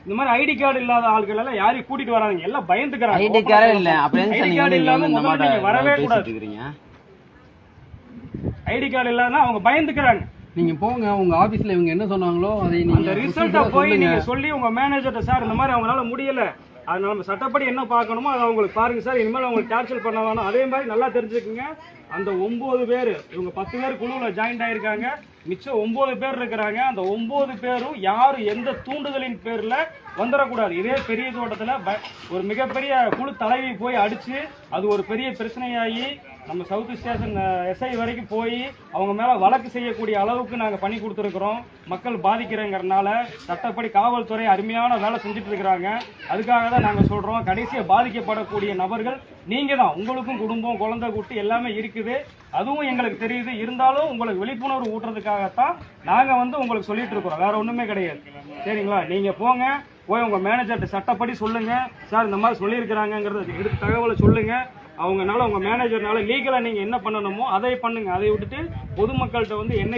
இந்த மாதிரி ID card இல்லாத ஆட்கள் எல்லாம் யாரையும் கூட்டிட்டு வராங்க, எல்லாம் பயந்துக்கிறாங்க. ஐடி கார்டே இல்ல, ஐடி கார்டு இல்லாம முதல்ல நீங்க வரவே கூடாது. ஐடி கார்டு இல்லாம அவங்க பயந்துக்கிறாங்க. நீங்க போங்க, உங்க ஆபீஸ்ல இவங்க என்ன சொன்னாங்களோ அதை நீங்க ரிசல்ட்ட போய் நீங்க சொல்லி உங்க மேனேஜர்ட்ட, சார் இந்த மாதிரி அவங்களால முடியல, அதனால நம்ம சட்டப்படி என்ன பார்க்கணுமோ அதை அவங்களுக்கு பாருங்க சார், இனிமேல் அவங்களுக்கு டார்ச்சர் பண்ண வேணும். அதே மாதிரி நல்லா தெரிஞ்சுக்குங்க, அந்த 9 பேர், இவங்க 10 பேர் குழுவில் ஜாயின்ட் ஆயிருக்காங்க, மிச்சம் 9 பேர் இருக்கிறாங்க. அந்த 9 பேரும் யாரும் எந்த தூண்டுதலின் பேர்ல வந்துடக்கூடாது. இதே பெரிய தோட்டத்துல ஒரு மிகப்பெரிய குழு தலைவி போய் அடிச்சு அது ஒரு பெரிய பிரச்சனையாகி நம்ம சவுத் ஸ்டேஷன் எஸ்ஐ வரைக்கும் போய் அவங்க மேல வழக்கு செய்யக்கூடிய அளவுக்கு நாங்க பண்ணி கொடுத்துருக்கிறோம். மக்கள் பாதிக்கிறேங்கிறதுனால சட்டப்படி காவல்துறை அருமையான வேலை செஞ்சுட்டு இருக்கிறாங்க. அதுக்காக தான் நாங்க சொல்றோம், கடைசியா பாதிக்கப்படக்கூடிய நபர்கள் நீங்க தான். உங்களுக்கும் குடும்பம், குழந்தை குட்டி எல்லாமே இருக்குது, அதுவும் எங்களுக்கு தெரியுது. இருந்தாலும் உங்களுக்கு விழிப்புணர்வு ஊட்டுறதுக்காகத்தான் நாங்க உங்களுக்கு சொல்லிட்டு இருக்கிறோம், வேற ஒண்ணுமே கிடையாது. சரிங்களா? நீங்க போங்க, போய் உங்க மேனேஜர்கிட்ட சட்டப்படி சொல்லுங்க, சார் இந்த மாதிரி சொல்லியிருக்கிறாங்கிறத எடுத்து தகவலை சொல்லுங்க. அவங்கனால உங்க மேனேஜர்னால லீகலா நீங்க என்ன பண்ணணுமோ அதை பண்ணுங்க. அதை விட்டுட்டு பொதுமக்கள்கிட்ட என்னைக்கு